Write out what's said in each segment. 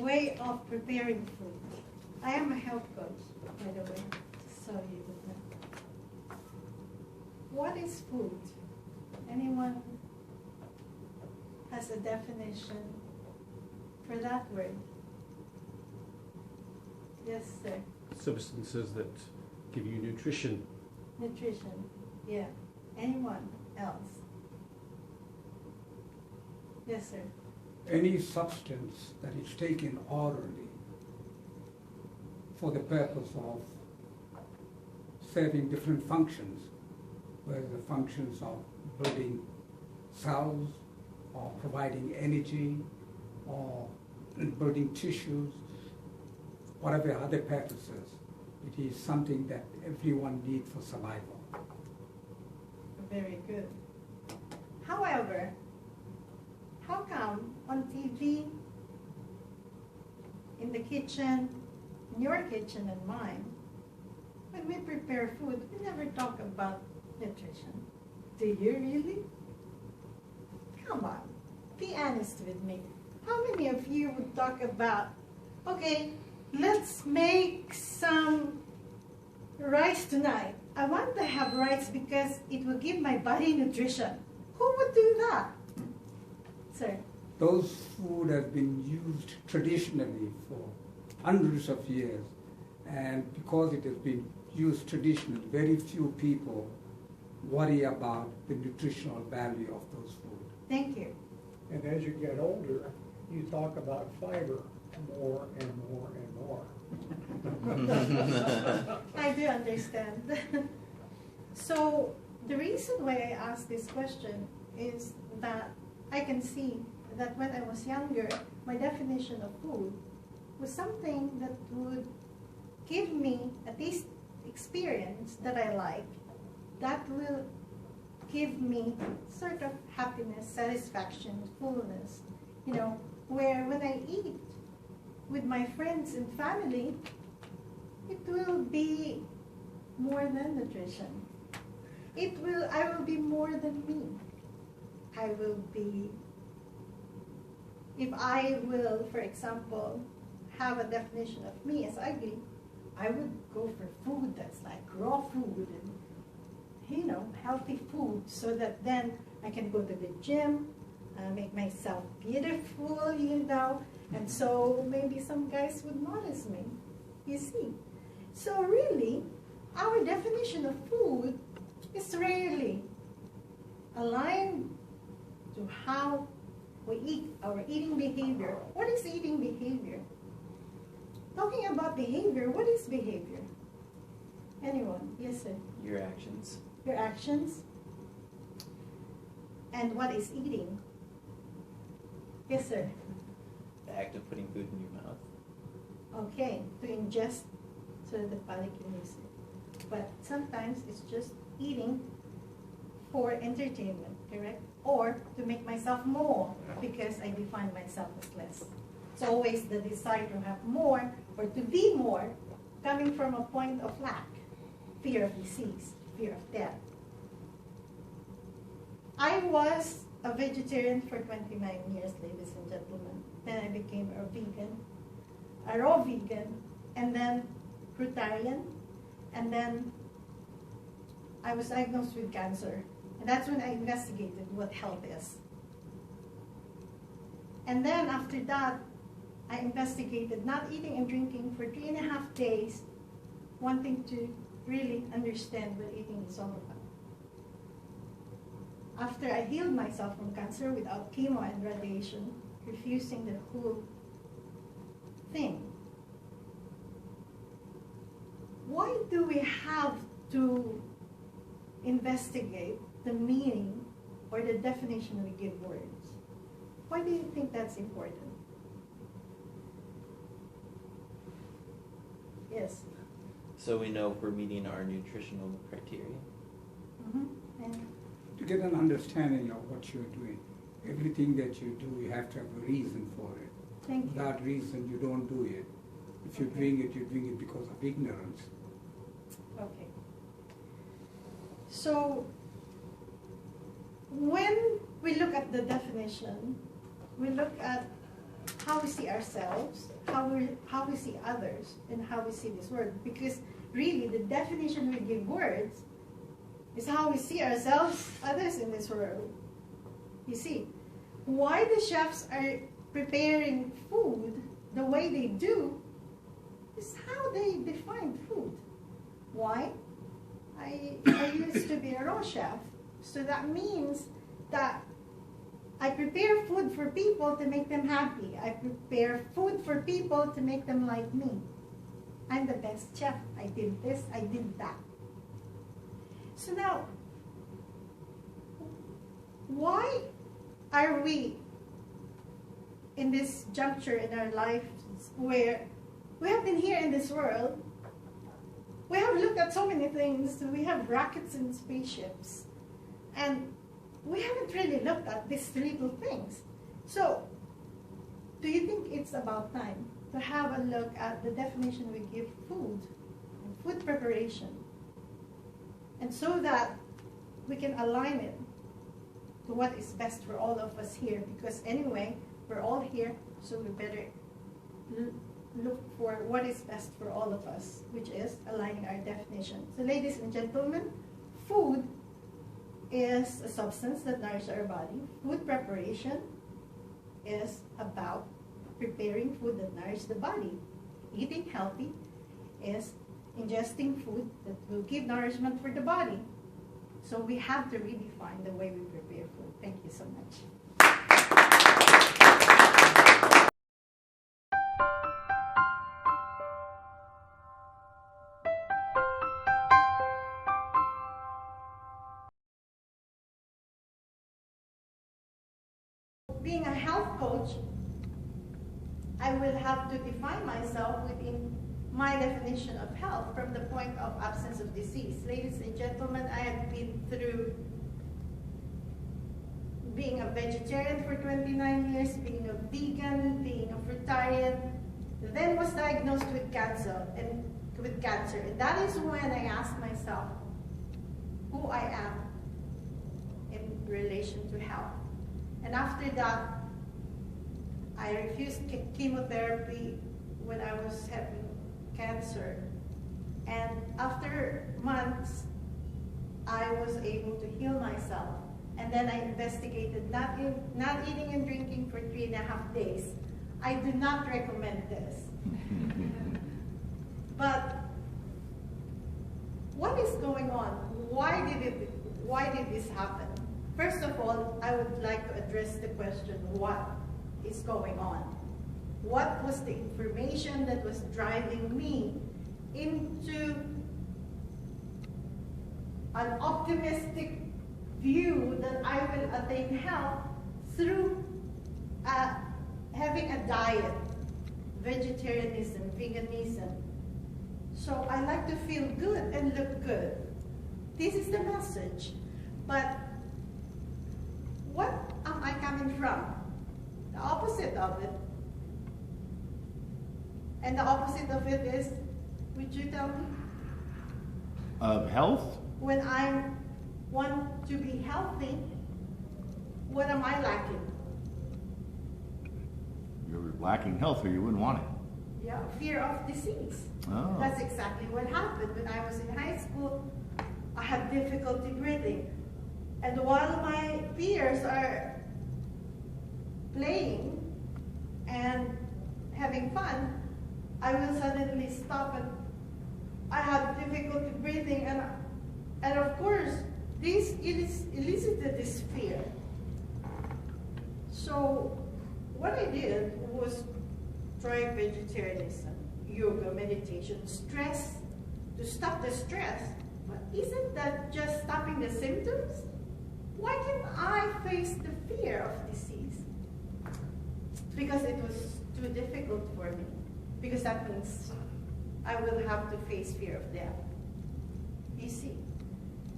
way of preparing food. I am a health coach, by the way, so you would know. What is food? Anyone has a definition for that word? Yes, sir. Substances that give you nutrition. Nutrition, yeah. Anyone else? Yes, sir. Any substance that is taken orally for the purpose of serving different functions, whether the functions of building cells or providing energy or building tissues, whatever other purposes. It is something that everyone needs for survival. Very good. However, how come on TV, in the kitchen, in your kitchen and mine, when we prepare food, we never talk about nutrition? Do you really? Come on, be honest with me. How many of you would talk about, okay, let's make some rice tonight. I want to have rice because it will give my body nutrition. Who would do that? Sir? Those food have been used traditionally for hundreds of years, and because it has been used traditionally, very few people worry about the nutritional value of those food. Thank you. And as you get older, you talk about fiber more and more and more. I do understand. So the reason why I asked this question is that I can see that when I was younger, my definition of food was something that would give me a taste experience that I like, that will give me sort of happiness, satisfaction, fullness, you know, where when I eat with my friends and family, it will be more than nutrition. I will be more than me. I will be, if I will, for example, have a definition of me as ugly, I would go for food that's like raw food and, you know, healthy food, so that then I can go to the gym, make myself beautiful, you know, and so maybe some guys would notice me, you see. So really, our definition of food is rarely aligned to how we eat, our eating behavior. What is eating behavior? Talking about behavior, what is behavior? Anyone? Yes, sir. Your actions. Your actions. And what is eating? Yes, sir. The act of putting food in your mouth. Okay, to ingest so that the body can use it. But sometimes it's just eating for entertainment, correct? Or to make myself more because I define myself as less. It's always the desire to have more or to be more coming from a point of lack, fear of disease, fear of death. I was a vegetarian for 29 years, ladies and gentlemen. Then I became a vegan, a raw vegan, and then fruitarian, and then I was diagnosed with cancer. And that's when I investigated what health is. And then after that, I investigated not eating and drinking for 3.5 days, wanting to really understand what eating is all about. After I healed myself from cancer without chemo and radiation, refusing the whole thing, why do we have to investigate the meaning or the definition we give words? Why do you think that's important? Yes? So we know if we're meeting our nutritional criteria. Mm-hmm. And To get an understanding of what you're doing, everything that you do, you have to have a reason for it. thank you. Without reason, you don't do it. If you're doing it, you're doing it because of ignorance. Okay. So, when we look at the definition, we look at how we see ourselves, how we see others, and how we see this world. Because really, the definition we give words is how we see ourselves, others in this world. You see, why the chefs are preparing food the way they do is how they define food. Why? I used to be a raw chef, so that means that I prepare food for people to make them happy. I prepare food for people to make them like me. I'm the best chef. I did this, I did that. So now, why are we in this juncture in our lives where we have been here in this world, we have looked at so many things, we have rockets and spaceships, and we haven't really looked at these little things. So, do you think it's about time to have a look at the definition we give food and food preparation, and so that we can align it to what is best for all of us here? Because anyway, we're all here, so we better look for what is best for all of us, which is aligning our definition. So ladies and gentlemen, food is a substance that nourishes our body. Food preparation is about preparing food that nourishes the body. Eating healthy is ingesting food that will give nourishment for the body. So we have to redefine the way we prepare food. Thank you so much. Being a health coach, I will have to define myself within my definition of health from the point of absence of disease. Ladies and gentlemen, I have been through being a vegetarian for 29 years, being a vegan, being a fruitarian, then was diagnosed with cancer. And that is when I asked myself who I am in relation to health. And after that, I refused chemotherapy when I was having cancer. And after months, I was able to heal myself. And then I investigated not eating and drinking for 3.5 days. I do not recommend this. But what is going on? Why did this happen? First of all, I would like to address the question, what is going on? What was the information that was driving me into an optimistic view that I will attain health through having a diet, vegetarianism, veganism. So I like to feel good and look good. This is the message. But what am I coming from? The opposite of it. And the opposite of it is, would you tell me? Of health? When I want to be healthy, what am I lacking? You're lacking health or you wouldn't want it. Yeah, fear of disease. Oh. That's exactly what happened. When I was in high school, I had difficulty breathing. And while my peers are playing and having fun, I will suddenly stop and I have difficulty breathing, and of course, this elicited this fear. So what I did was try vegetarianism, yoga, meditation, stress, to stop the stress. But isn't that just stopping the symptoms? Why can't I face the fear of disease? Because it was too difficult for me. Because that means I will have to face fear of death. You see?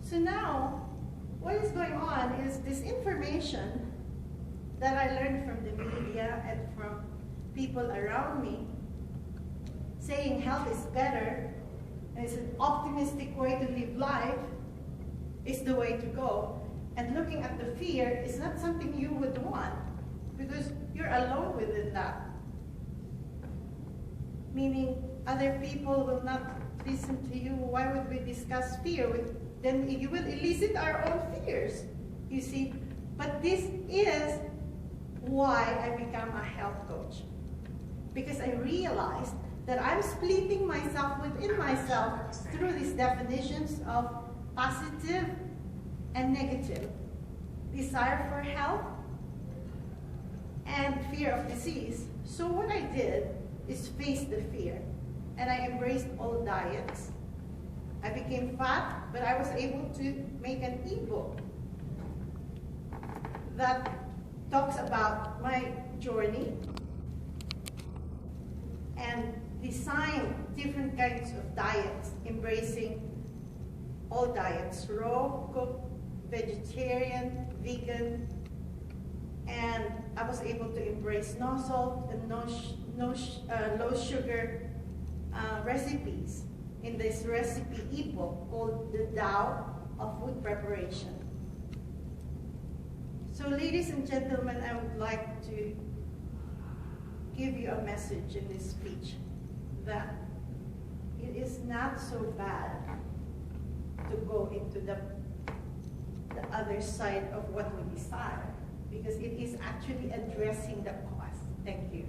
So now, what is going on is this information that I learned from the media and from people around me, saying health is better, and it's an optimistic way to live life, is the way to go. And looking at the fear is not something you would want. because you're alone within that. Meaning other people will not listen to you. Why would we discuss fear? Then you will elicit our own fears, you see. But this is why I become a health coach. Because I realized that I'm splitting myself within myself through these definitions of positive and negative. Desire for health and fear of disease. So what I did is face the fear. And I embraced all diets. I became fat, but I was able to make an ebook that talks about my journey and design different kinds of diets, embracing all diets, raw, cooked, vegetarian, vegan, and I was able to embrace no salt and low sugar recipes in this recipe ebook called the Tao of Food Preparation. So ladies and gentlemen, I would like to give you a message in this speech that it is not so bad to go into the other side of what we desire, because it is actually addressing the cause. Thank you.